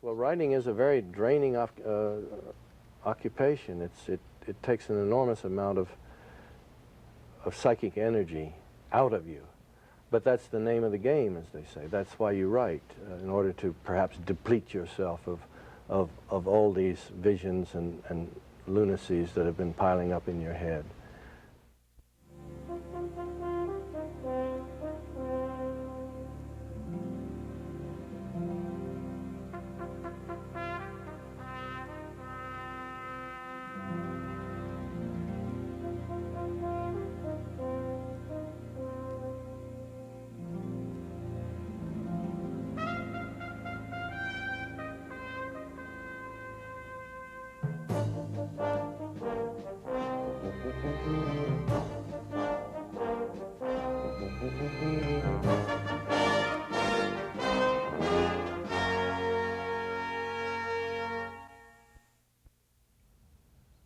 well, writing is a very draining occupation. It takes an enormous amount of psychic energy out of you. But that's the name of the game, as they say. That's why you write, in order to perhaps deplete yourself of all these visions and lunacies that have been piling up in your head.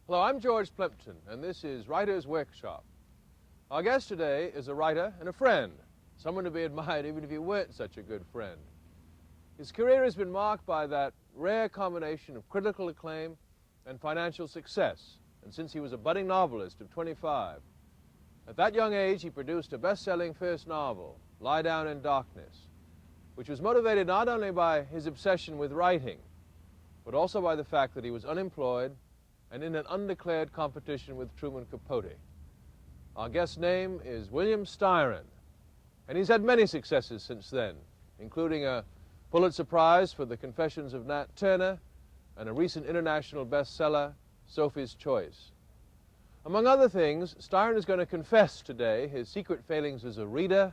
Hello, I'm George Plimpton, and this is Writer's Workshop. Our guest today is a writer and a friend, someone to be admired even if you weren't such a good friend. His career has been marked by that rare combination of critical acclaim and financial success, and since he was a budding novelist of 25. At that young age, he produced a best-selling first novel, Lie Down in Darkness, which was motivated not only by his obsession with writing, but also by the fact that he was unemployed and in an undeclared competition with Truman Capote. Our guest's name is William Styron, and he's had many successes since then, including a Pulitzer Prize for The Confessions of Nat Turner and a recent international bestseller, Sophie's Choice. Among other things, Styron is going to confess today his secret failings as a reader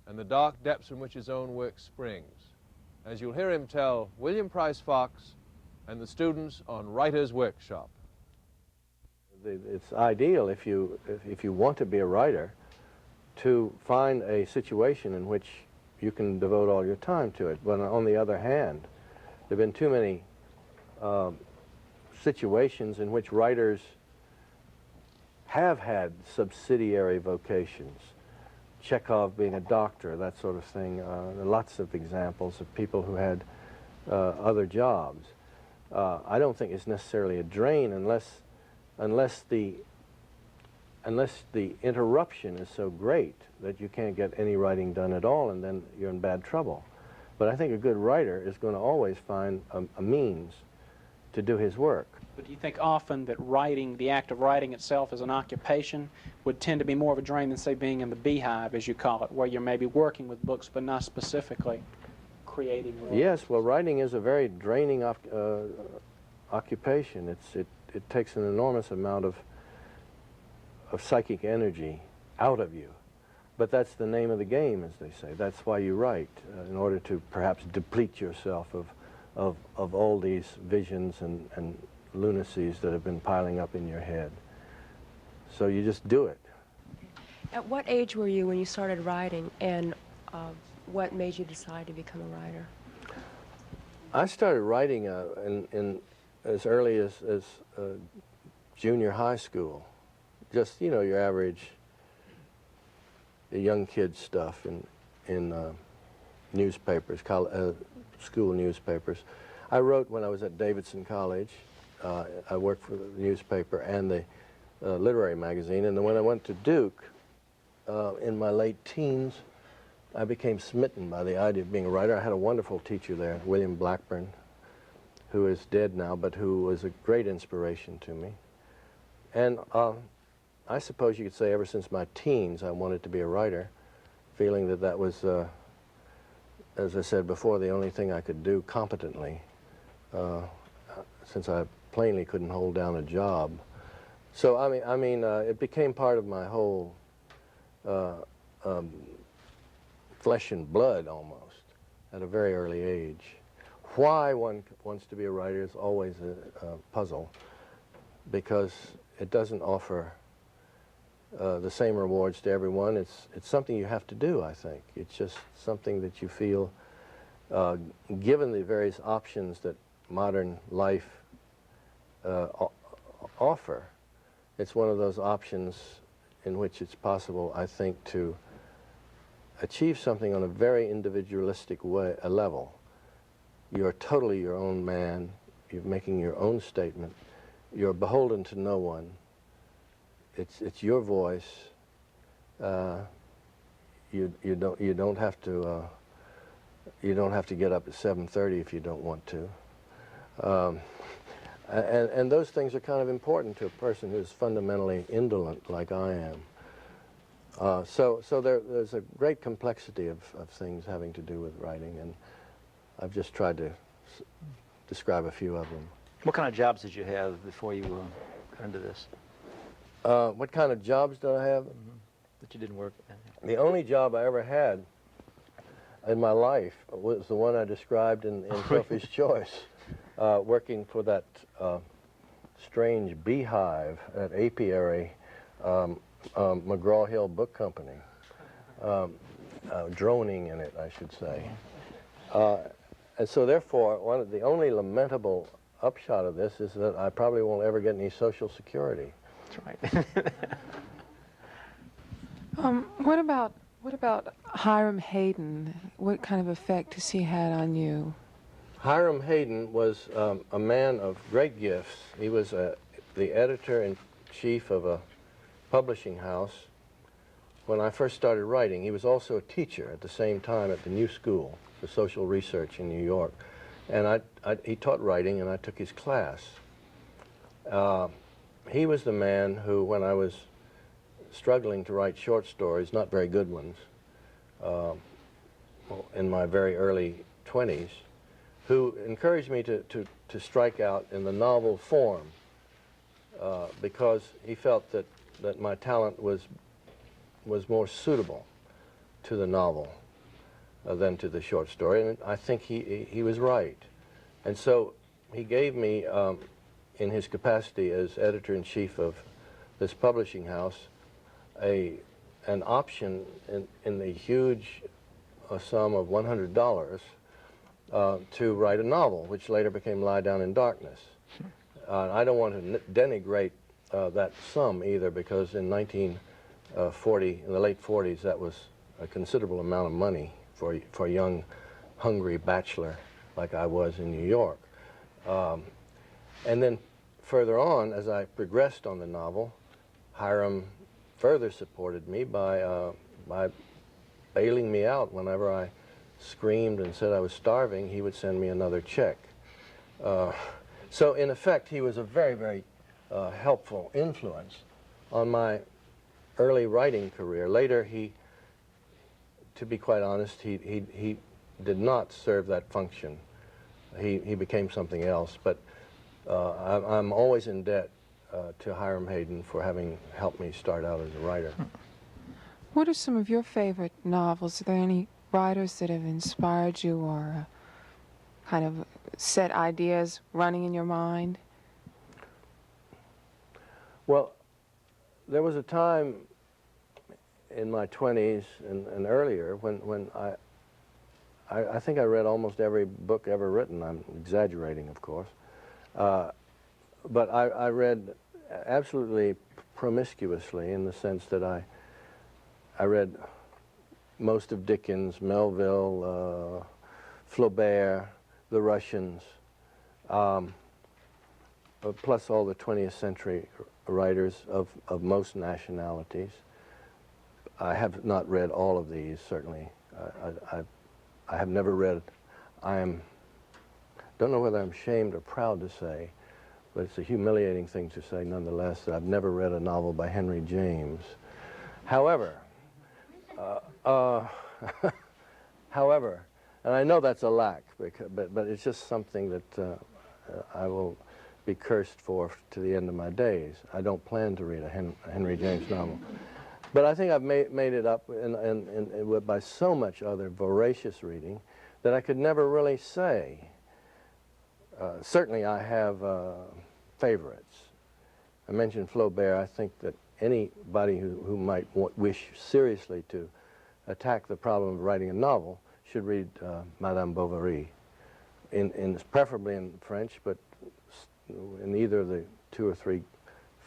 and the dark depths from which his own work springs, as you'll hear him tell William Price Fox and the students on Writer's Workshop. It's ideal if you want to be a writer to find a situation in which you can devote all your time to it. But on the other hand, there have been too many situations in which writers have had subsidiary vocations. Chekhov being a doctor, that sort of thing. There are lots of examples of people who had other jobs. I don't think it's necessarily a drain unless the interruption is so great that you can't get any writing done at all, and then you're in bad trouble. But I think a good writer is going to always find a means to do his work. But do you think often that writing, the act of writing itself as an occupation, would tend to be more of a drain than, say, being in the beehive, as you call it, where you're maybe working with books but not specifically creating work? Yes, well, writing is a very draining occupation. It takes an enormous amount of psychic energy out of you. But that's the name of the game, as they say. That's why you write, in order to perhaps deplete yourself of all these visions and lunacies that have been piling up in your head. So you just do it. At what age were you when you started writing, and what made you decide to become a writer? I started writing in as early as junior high school. Just, you know, your average young kid stuff in newspapers, school newspapers. I wrote when I was at Davidson College. I worked for the newspaper and the literary magazine, and then when I went to Duke in my late teens, I became smitten by the idea of being a writer. I had a wonderful teacher there, William Blackburn, who is dead now, but who was a great inspiration to me. And I suppose you could say ever since my teens I wanted to be a writer, feeling that that was, as I said before, the only thing I could do competently, since I plainly couldn't hold down a job. So I mean, it became part of my whole flesh and blood almost at a very early age. Why one wants to be a writer is always a puzzle, because it doesn't offer the same rewards to everyone. It's something you have to do, I think. It's just something that you feel, given the various options that modern life offer, it's one of those options in which it's possible, I think, to achieve something on a very individualistic level. You're totally your own man. You're making your own statement. You're beholden to no one. It's your voice. You don't have to get up at 7:30 if you don't want to. And those things are kind of important to a person who's fundamentally indolent like I am. So there's a great complexity of things having to do with writing, and I've just tried to describe a few of them. What kind of jobs did you have before you got into this? What kind of jobs did I have? That you didn't work at? The only job I ever had in my life was the one I described in Sophie's Choice, working for that strange beehive, that apiary, McGraw-Hill Book Company, droning in it, I should say. And so therefore, the only lamentable upshot of this is that I probably won't ever get any Social Security. That's right. What about Hiram Hayden? What kind of effect has he had on you? Hiram Hayden was a man of great gifts. He was the editor-in-chief of a publishing house when I first started writing. He was also a teacher at the same time at the New School for Social Research in New York. And he taught writing, and I took his class. He was the man who, when I was struggling to write short stories, not very good ones, in my very early 20s, who encouraged me to strike out in the novel form because he felt that my talent was more suitable to the novel than to the short story, and I think he was right. And so he gave me, in his capacity as editor-in-chief of this publishing house, an option in the huge sum of $100 to write a novel, which later became Lie Down in Darkness. I don't want to denigrate that sum either, because in 1940, in the late 40s, that was a considerable amount of money for a young, hungry bachelor like I was in New York. And then further on, as I progressed on the novel, Hiram further supported me by bailing me out whenever I screamed and said I was starving. He would send me another check. So in effect, he was a very, very helpful influence on my early writing career. Later, to be quite honest, he did not serve that function. He became something else, but I'm always in debt to Hiram Hayden for having helped me start out as a writer. What are some of your favorite novels? Are there any writers that have inspired you or kind of set ideas running in your mind? Well, there was a time in my 20s and earlier when I think I read almost every book ever written. I'm exaggerating, of course. But I read absolutely promiscuously, in the sense that I read most of Dickens, Melville, Flaubert, the Russians, plus all the 20th century writers of most nationalities. I have not read all of these, certainly. I have never read, don't know whether I'm ashamed or proud to say, but it's a humiliating thing to say nonetheless, that I've never read a novel by Henry James. However, however, and I know that's a lack, but it's just something that I will be cursed for to the end of my days. I don't plan to read a Henry James novel. But I think I've made it up by so much other voracious reading that I could never really say. Certainly I have favorites. I mentioned Flaubert. I think that anybody who might wish seriously to attack the problem of writing a novel should read Madame Bovary, preferably in French, but in either of the 2 or 3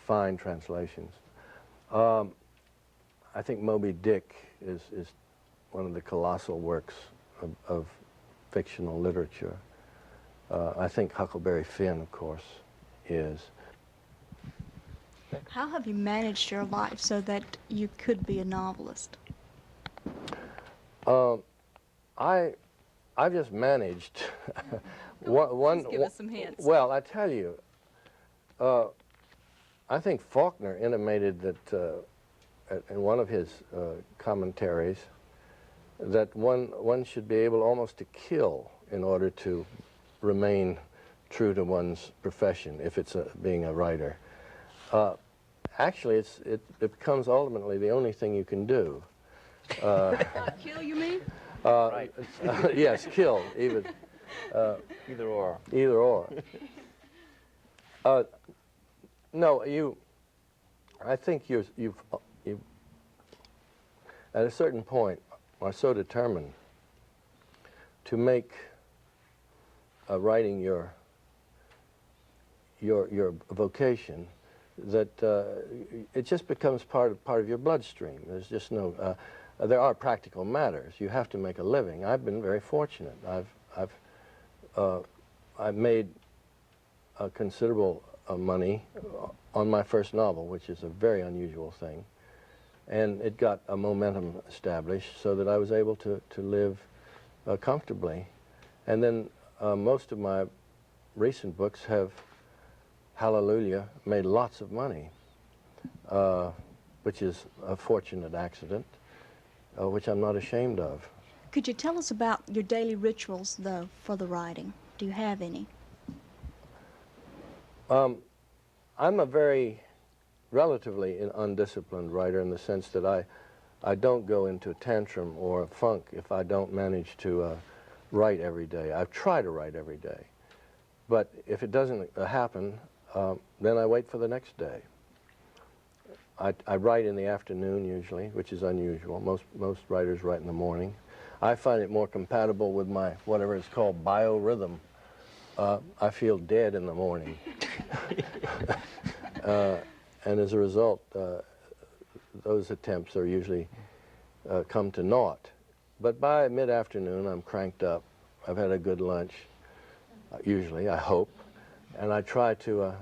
fine translations. I think Moby Dick is one of the colossal works of fictional literature. I think Huckleberry Finn, of course, is. How have you managed your life so that you could be a novelist? I've just managed. One, Please give us some hints. Well, I tell you, I think Faulkner intimated that in one of his commentaries that one should be able almost to kill in order to remain true to one's profession if it's being a writer. Actually, it becomes ultimately the only thing you can do. Kill, you mean? Right. Yes, kill, even. Either or. Either or. No, I think you've at a certain point are so determined to make writing your vocation that it just becomes part of your bloodstream. There's just no. There are practical matters. You have to make a living. I've been very fortunate. I've made considerable money on my first novel, which is a very unusual thing, and it got a momentum established so that I was able to live comfortably. And then most of my recent books have, hallelujah, made lots of money, which is a fortunate accident, which I'm not ashamed of. Could you tell us about your daily rituals, though, for the writing? Do you have any? I'm a very relatively undisciplined writer in the sense that I don't go into a tantrum or a funk if I don't manage to write every day. I try to write every day. But if it doesn't happen, then I wait for the next day. I write in the afternoon usually, which is unusual. Most writers write in the morning. I find it more compatible with my whatever is called biorhythm. I feel dead in the morning. And as a result, those attempts are usually come to naught. But by mid-afternoon, I'm cranked up. I've had a good lunch, usually, I hope. And I try to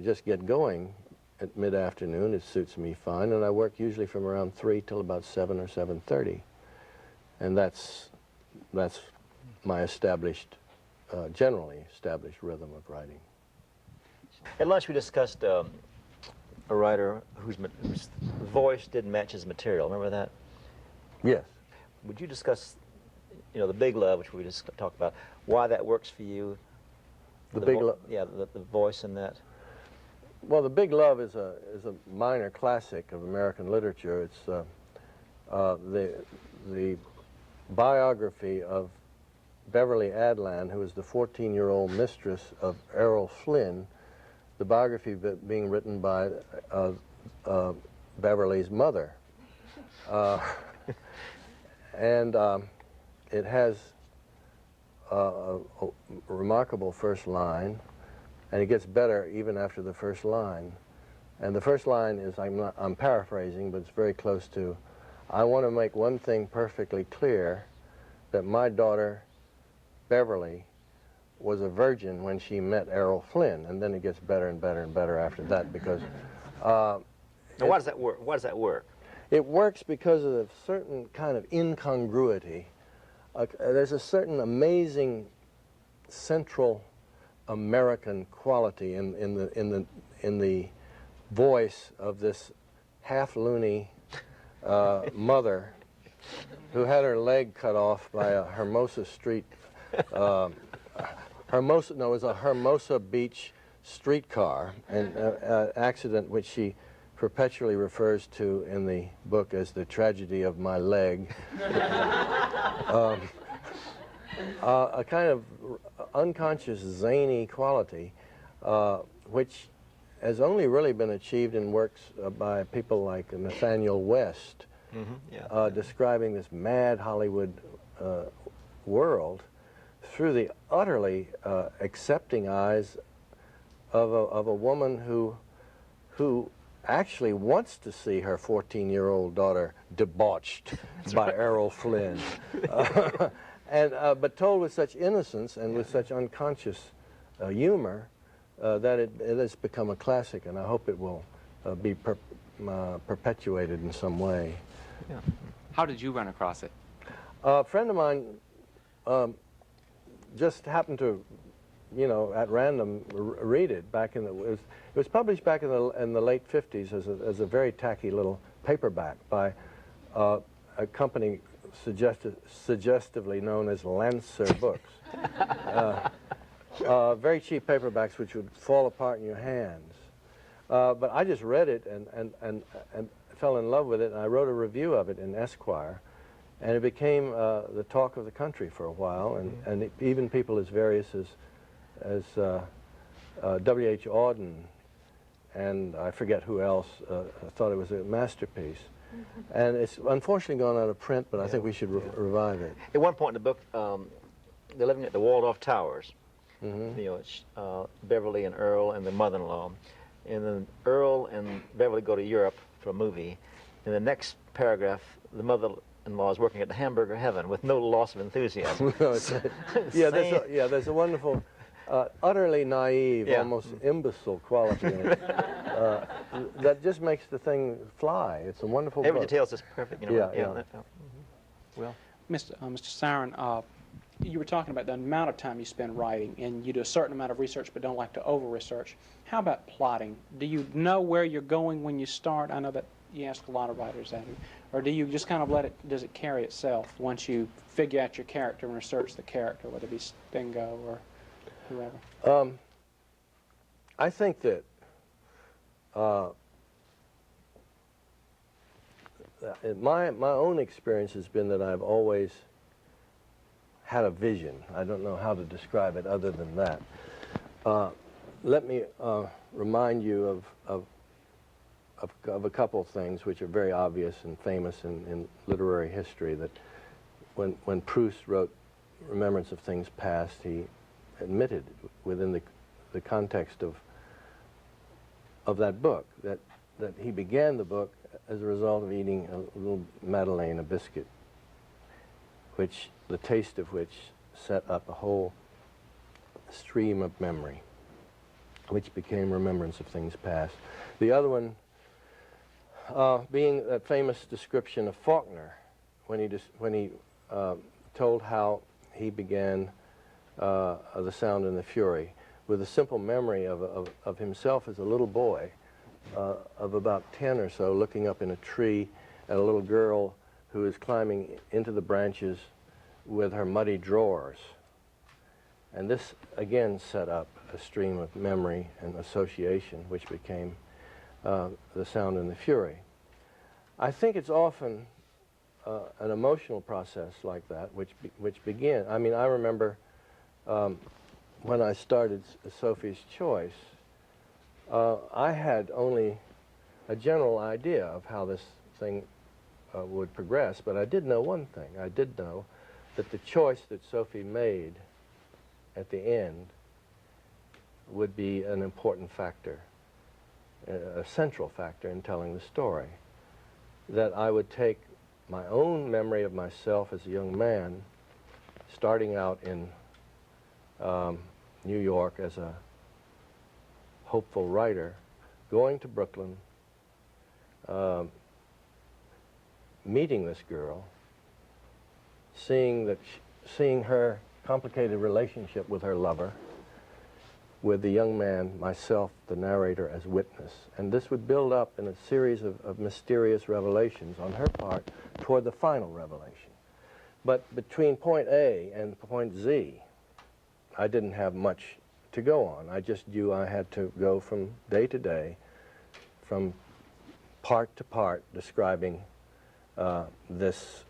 just get going at mid-afternoon. It suits me fine. And I work usually from around 3 till about 7 or 7:30. And that's my generally established rhythm of writing. At lunch we discussed a writer whose voice didn't match his material. Remember that? Yes. Would you discuss, the Big Love, which we just talked about, why that works for you? The Big Love? Yeah, the voice in that. Well, The Big Love is a minor classic of American literature. It's the biography of Beverly Adland, who is the 14-year-old mistress of Errol Flynn, the biography being written by Beverly's mother. And it has a remarkable first line, and it gets better even after the first line. And the first line is, I'm paraphrasing, but it's very close to, I want to make one thing perfectly clear, that my daughter, Beverly, was a virgin when she met Errol Flynn. And then it gets better and better and better after that, because... Now, why does that work? Why does that work? It works because of a certain kind of incongruity. There's a certain amazing Central American quality in the voice of this half-loony mother who had her leg cut off by a Hermosa Street, it was a Hermosa Beach streetcar, an accident which she perpetually refers to in the book as the tragedy of my leg. A kind of unconscious zany quality, which has only really been achieved in works by people like Nathaniel West, describing this mad Hollywood world through the utterly accepting eyes of a woman who actually wants to see her 14-year-old daughter debauched by Errol Flynn. and but told with such innocence and with such unconscious humor that it has become a classic, and I hope it will be perpetuated in some way. Yeah. How did you run across it? A friend of mine just happened to, you know, at random read it back in the. It was published back in the late '50s as a very tacky little paperback by a company suggestively known as Lancer Books. Very cheap paperbacks which would fall apart in your hands. But I just read it and fell in love with it, and I wrote a review of it in Esquire, and it became the talk of the country for a while, and even people as various as W.H. Auden and I forget who else thought it was a masterpiece. And it's unfortunately gone out of print, but I think we should revive it. At one point in the book, they're living at the Waldorf Towers. Mm-hmm. You know, it's Beverly and Earl and the mother-in-law. And then Earl and Beverly go to Europe for a movie. In the next paragraph, the mother-in-law is working at the Hamburger Heaven with no loss of enthusiasm. There's a wonderful, utterly naive, almost imbecile quality in it that just makes the thing fly. It's a wonderful Every book. detail is just perfect. You know, Well, Mr. Styron, you were talking about the amount of time you spend writing, and you do a certain amount of research but don't like to over-research. How about plotting? Do you know where you're going when you start? I know that you ask a lot of writers that. Or do you just kind of let it, does it carry itself once you figure out your character and research the character, whether it be Stingo or whoever? I think that my own experience has been that I've always had a vision. I don't know how to describe it other than that. Let me remind you of a couple of things which are very obvious and famous in literary history. That when Proust wrote Remembrance of Things Past, he admitted within the context of that book that he began the book as a result of eating a little Madeleine, a biscuit, which the taste of which set up a whole stream of memory, which became Remembrance of Things Past. The other one being that famous description of Faulkner when he told how he began The Sound and the Fury, with a simple memory of himself as a little boy of about 10 or so, looking up in a tree at a little girl who is climbing into the branches with her muddy drawers. And this again set up a stream of memory and association, which became The Sound and the Fury. I think it's often an emotional process like that, which begin. I mean, I remember when I started Sophie's Choice, I had only a general idea of how this thing would progress, but I did know one thing. I did know that the choice that Sophie made at the end would be an important factor, a central factor in telling the story. That I would take my own memory of myself as a young man, starting out in New York as a hopeful writer, going to Brooklyn, meeting this girl, seeing her complicated relationship with her lover, with the young man, myself, the narrator, as witness. And this would build up in a series of mysterious revelations on her part toward the final revelation. But between point A and point Z, I didn't have much to go on. I just knew I had to go from day to day, from part to part, describing this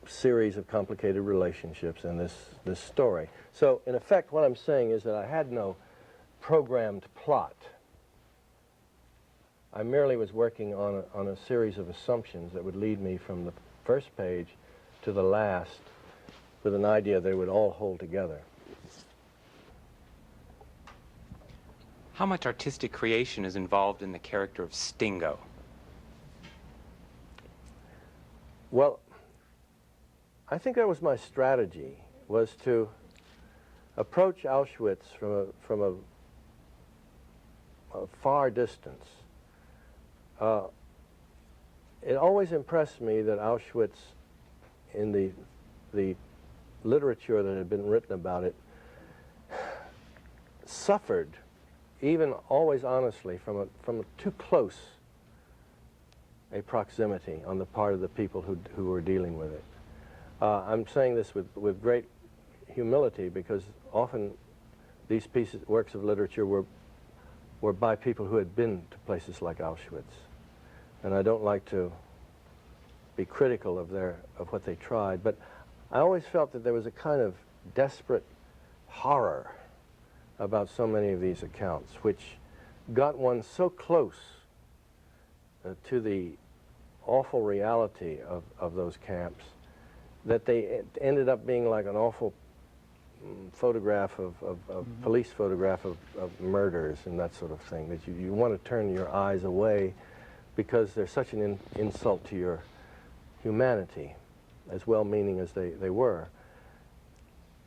series of complicated relationships and this story. So, in effect, what I'm saying is that I had no programmed plot. I merely was working on a series of assumptions that would lead me from the first page to the last with an idea they would all hold together. How much artistic creation is involved in the character of Stingo? Well, I think that was my strategy, was to approach Auschwitz from a far distance. It always impressed me that Auschwitz, in the literature that had been written about it, suffered, even always honestly, from a too close a proximity on the part of the people who were dealing with it. I'm saying this with great humility, because often these works of literature were by people who had been to places like Auschwitz. And I don't like to be critical of what they tried, but I always felt that there was a kind of desperate horror about so many of these accounts, which got one so close to the awful reality of those camps that they ended up being like an awful photograph police photograph of murders and that sort of thing, that you want to turn your eyes away because they're such an insult to your humanity, as well-meaning as they were.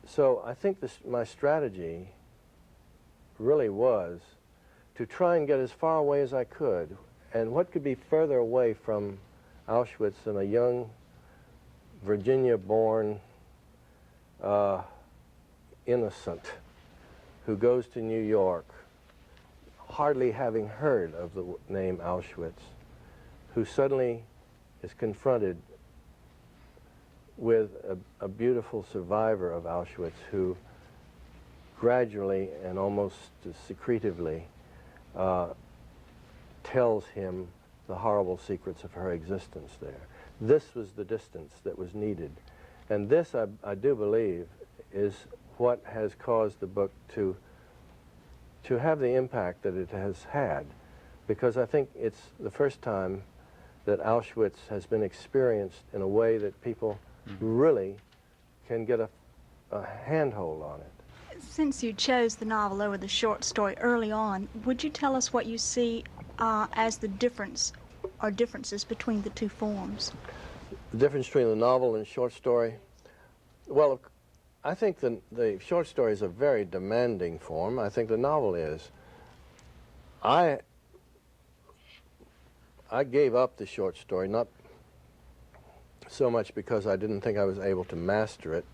So I think my strategy really was to try and get as far away as I could. And what could be further away from Auschwitz than a young Virginia-born innocent who goes to New York, hardly having heard of the name Auschwitz, who suddenly is confronted with a beautiful survivor of Auschwitz who gradually and almost secretively tells him the horrible secrets of her existence there. This was the distance that was needed. And this, I do believe, is what has caused the book to have the impact that it has had, because I think it's the first time that Auschwitz has been experienced in a way that people really can get a handhold on it. Since you chose the novel over the short story early on, would you tell us what you see as the difference or differences between the two forms? The difference between the novel and short story? Well, I think the short story is a very demanding form. I think the novel is. I gave up the short story, not so much because I didn't think I was able to master it,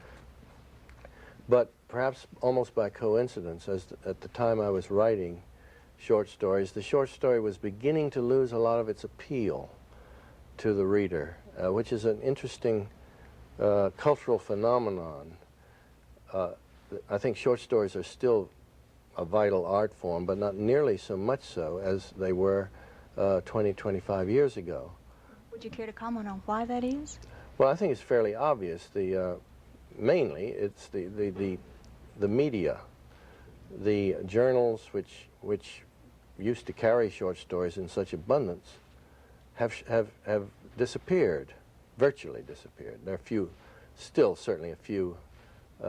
but perhaps almost by coincidence, at the time I was writing short stories, the short story was beginning to lose a lot of its appeal to the reader, which is an interesting cultural phenomenon. I think short stories are still a vital art form, but not nearly so much so as they were 20, 25 years ago. Would you care to comment on why that is? Well, I think it's fairly obvious. Mainly, it's the media, the journals which used to carry short stories in such abundance have disappeared, virtually disappeared. There are still certainly a few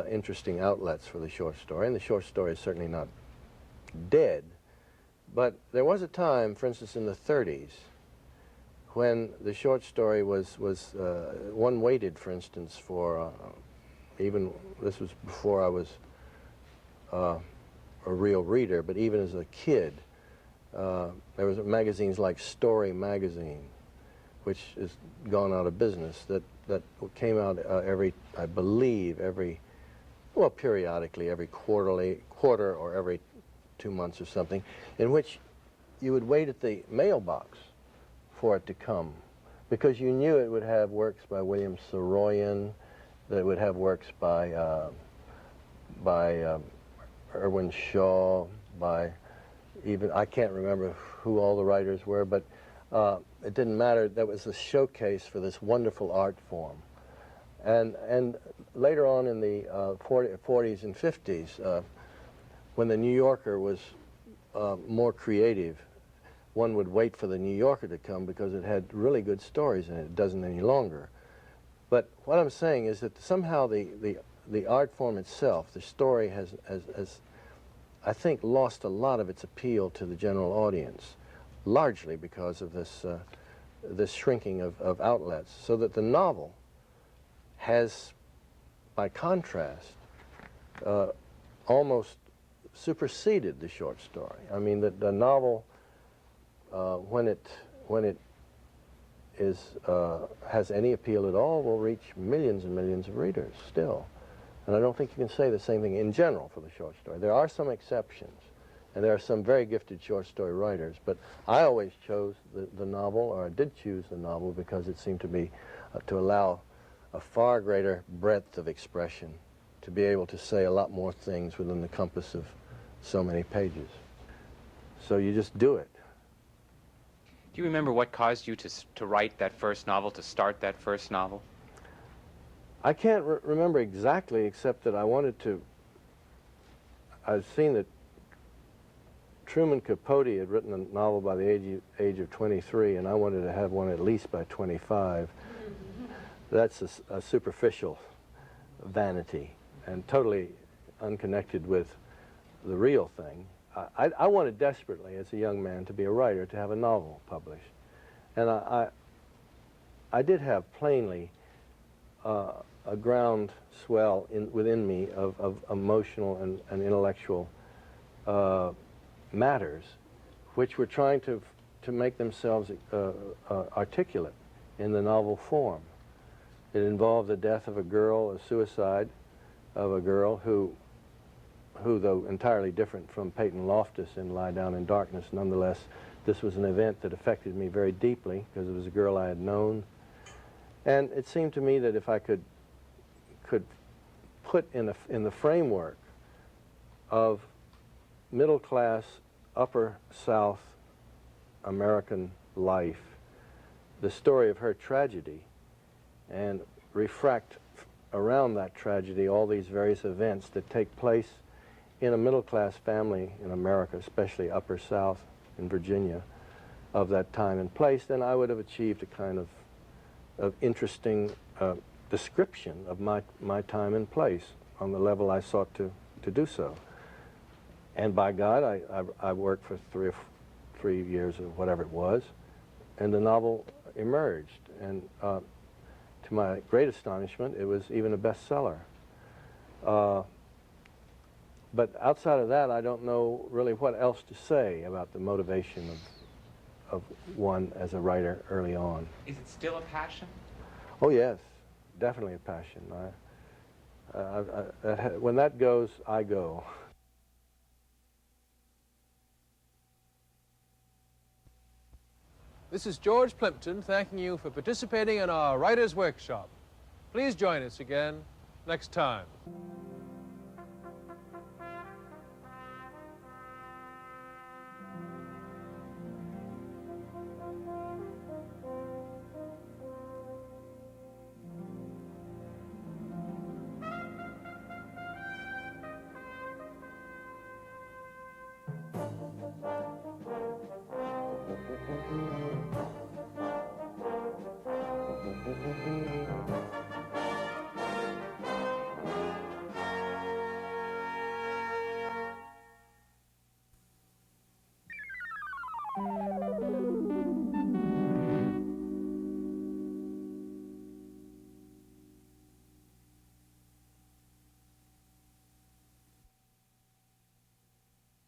interesting outlets for the short story, and the short story is certainly not dead. But there was a time, for instance, in the 30s, when the short story was one waited, for instance, for even, this was before I was a real reader, but even as a kid, there was magazines like Story magazine, which has gone out of business, that came out I believe periodically, every quarter or every 2 months or something, in which you would wait at the mailbox for it to come, because you knew it would have works by William Saroyan, that it would have works by Irwin Shaw, by even, I can't remember who all the writers were, but it didn't matter. That was a showcase for this wonderful art form. And later on in the 40s and 50s, when the New Yorker was more creative, one would wait for the New Yorker to come because it had really good stories in it. It doesn't any longer. But what I'm saying is that somehow the art form itself, the story, has I think, lost a lot of its appeal to the general audience, largely because of this shrinking of outlets, so that the novel has, by contrast, almost superseded the short story. I mean, the novel, when it has any appeal at all, will reach millions and millions of readers still. And I don't think you can say the same thing in general for the short story. There are some exceptions, and there are some very gifted short story writers, but I always chose the novel, or I did choose the novel, because it seemed to me to allow a far greater breadth of expression, to be able to say a lot more things within the compass of so many pages. So you just do it. Do you remember what caused you to write that first novel, to start that first novel? I can't remember exactly, except that I wanted to, I'd seen that Truman Capote had written a novel by the age of 23, and I wanted to have one at least by 25. That's a superficial vanity and totally unconnected with the real thing. I wanted desperately, as a young man, to be a writer, to have a novel published. And I did have plainly a ground swell within me of emotional and intellectual matters, which were trying to make themselves articulate in the novel form. It involved the death of a girl, a suicide of a girl who, though entirely different from Peyton Loftus in Lie Down in Darkness, nonetheless, this was an event that affected me very deeply, because it was a girl I had known. And it seemed to me that if I could put in the framework of middle-class, upper South American life the story of her tragedy, and refract around that tragedy all these various events that take place in a middle-class family in America, especially upper South in Virginia, of that time and place, then I would have achieved a kind of interesting description of my time and place on the level I sought to do so. And by God, I worked for 3 years or whatever it was, and the novel emerged. And to my great astonishment, it was even a bestseller. But outside of that, I don't know really what else to say about the motivation of one as a writer early on. Is it still a passion? Oh yes, definitely a passion. When that goes, I go. This is George Plimpton thanking you for participating in our Writer's Workshop. Please join us again next time.